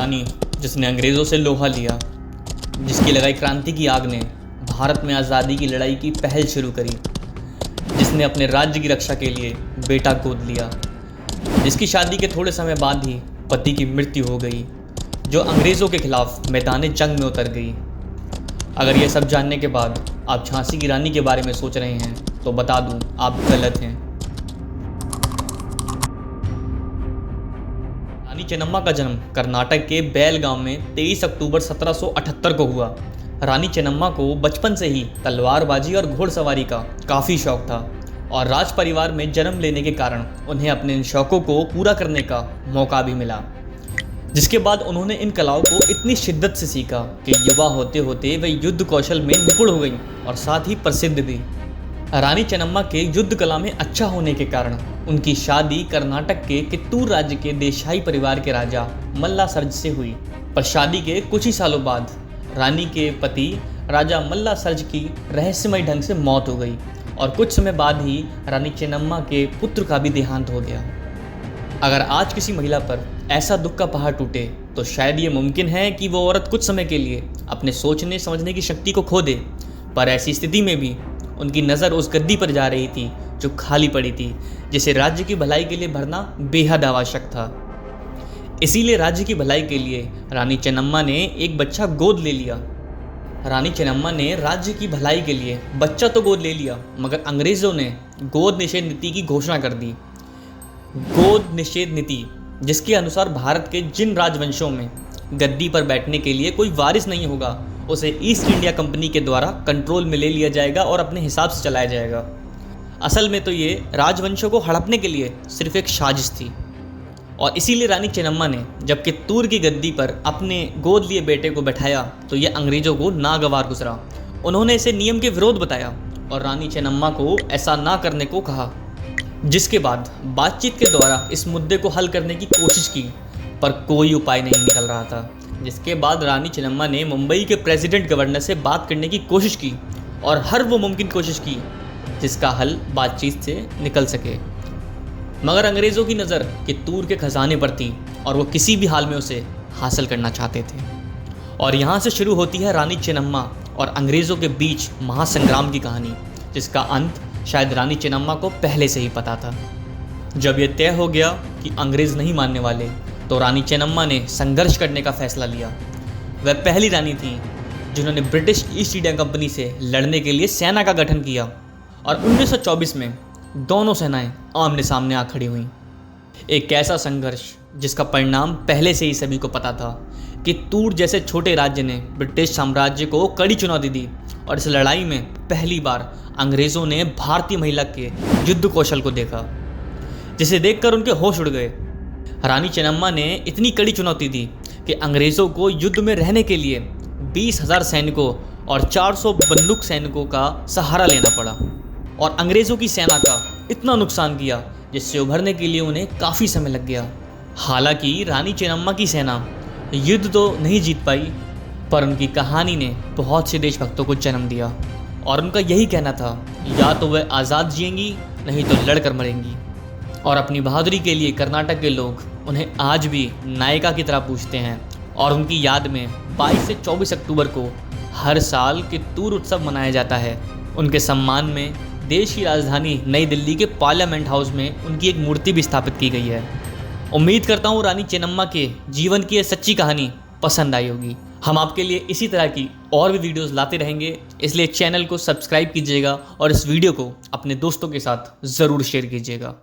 रानी जिसने अंग्रेज़ों से लोहा लिया, जिसकी लगाई क्रांति की आग ने भारत में आज़ादी की लड़ाई की पहल शुरू करी, जिसने अपने राज्य की रक्षा के लिए बेटा गोद लिया, जिसकी शादी के थोड़े समय बाद ही पति की मृत्यु हो गई, जो अंग्रेज़ों के खिलाफ मैदान जंग में उतर गई। अगर ये सब जानने के बाद आप झांसी की रानी के बारे में सोच रहे हैं तो बता दूं, आप गलत हैं। रानी चेन्नम्मा का जन्म कर्नाटक के बेलगाम में 23 अक्टूबर 1778 को हुआ। रानी चेन्नम्मा को बचपन से ही तलवारबाजी और घोड़सवारी का काफ़ी शौक था और राज परिवार में जन्म लेने के कारण उन्हें अपने इन शौकों को पूरा करने का मौका भी मिला, जिसके बाद उन्होंने इन कलाओं को इतनी शिद्दत से सीखा कि युवा होते होते वे युद्ध कौशल में निपुण हो गईं और साथ ही प्रसिद्ध भी। रानी चेन्नम्मा के युद्ध कला में अच्छा होने के कारण उनकी शादी कर्नाटक के कित्तूर राज्य के देसाई परिवार के राजा मल्लासर्ज से हुई। पर शादी के कुछ ही सालों बाद रानी के पति राजा मल्लासर्ज की रहस्यमय ढंग से मौत हो गई और कुछ समय बाद ही रानी चेन्नम्मा के पुत्र का भी देहांत हो गया। अगर आज किसी महिला पर ऐसा दुख का पहाड़ टूटे तो शायद ये मुमकिन है कि वो औरत कुछ समय के लिए अपने सोचने समझने की शक्ति को खो दे। पर ऐसी स्थिति में भी उनकी नज़र उस गद्दी पर जा रही थी जो खाली पड़ी थी, जिसे राज्य की भलाई के लिए भरना बेहद आवश्यक था। इसीलिए राज्य की भलाई के लिए रानी चेन्नम्मा ने एक बच्चा गोद ले लिया। रानी चेन्नम्मा ने राज्य की भलाई के लिए बच्चा तो गोद ले लिया, मगर अंग्रेज़ों ने गोद निषेध नीति की घोषणा कर दी। गोद निषेध नीति, जिसके अनुसार भारत के जिन राजवंशों में गद्दी पर बैठने के लिए कोई वारिस नहीं होगा, उसे ईस्ट इंडिया कंपनी के द्वारा कंट्रोल में ले लिया जाएगा और अपने हिसाब से चलाया जाएगा। असल में तो ये राजवंशों को हड़पने के लिए सिर्फ एक साजिश थी और इसीलिए रानी चेन्नम्मा ने जब कित्तूर की गद्दी पर अपने गोद लिए बेटे को बैठाया तो ये अंग्रेज़ों को नागवार गुजरा। उन्होंने इसे नियम के विरोध बताया और रानी चेन्नम्मा को ऐसा ना करने को कहा, जिसके बाद बातचीत के द्वारा इस मुद्दे को हल करने की कोशिश की, पर कोई उपाय नहीं निकल रहा था। जिसके बाद रानी चेन्नम्मा ने मुंबई के प्रेसिडेंट गवर्नर से बात करने की कोशिश की और हर वो मुमकिन कोशिश की जिसका हल बातचीत से निकल सके, मगर अंग्रेज़ों की नज़र कित्तूर के खजाने पर थी और वो किसी भी हाल में उसे हासिल करना चाहते थे। और यहाँ से शुरू होती है रानी चेन्नम्मा और अंग्रेज़ों के बीच महासंग्राम की कहानी, जिसका अंत शायद रानी चेन्नम्मा को पहले से ही पता था। जब यह तय हो गया कि अंग्रेज़ नहीं मानने वाले, तो रानी चेन्नम्मा ने संघर्ष करने का फैसला लिया। वह पहली रानी थी जिन्होंने ब्रिटिश ईस्ट इंडिया कंपनी से लड़ने के लिए सेना का गठन किया और 1924 में दोनों सेनाएं आमने सामने आ खड़ी हुईं। एक ऐसा संघर्ष जिसका परिणाम पहले से ही सभी को पता था। कित्तूर जैसे छोटे राज्य ने ब्रिटिश साम्राज्य को कड़ी चुनौती दी और इस लड़ाई में पहली बार अंग्रेज़ों ने भारतीय महिला के युद्ध कौशल को देखा, जिसे देखकर उनके होश उड़ गए। रानी चेन्नम्मा ने इतनी कड़ी चुनौती दी कि अंग्रेज़ों को युद्ध में रहने के लिए 20,000 सैनिकों और 400 बंदूक सैनिकों का सहारा लेना पड़ा और अंग्रेज़ों की सेना का इतना नुकसान किया जिससे उभरने के लिए उन्हें काफ़ी समय लग गया। हालांकि रानी चेन्नम्मा की सेना युद्ध तो नहीं जीत पाई, पर उनकी कहानी ने बहुत से देशभक्तों को जन्म दिया और उनका यही कहना था, या तो वह आज़ाद जिएंगी नहीं तो लड़कर मरेंगी। और अपनी बहादुरी के लिए कर्नाटक के लोग उन्हें आज भी नायिका की तरह पूछते हैं और उनकी याद में 22 से 24 अक्टूबर को हर साल कित्तूर उत्सव मनाया जाता है। उनके सम्मान में देश की राजधानी नई दिल्ली के पार्लियामेंट हाउस में उनकी एक मूर्ति भी स्थापित की गई है। उम्मीद करता हूँ रानी चेन्नम्मा के जीवन की यह सच्ची कहानी पसंद आई होगी। हम आपके लिए इसी तरह की और भी वीडियोस लाते रहेंगे, इसलिए चैनल को सब्सक्राइब कीजिएगा और इस वीडियो को अपने दोस्तों के साथ ज़रूर शेयर कीजिएगा।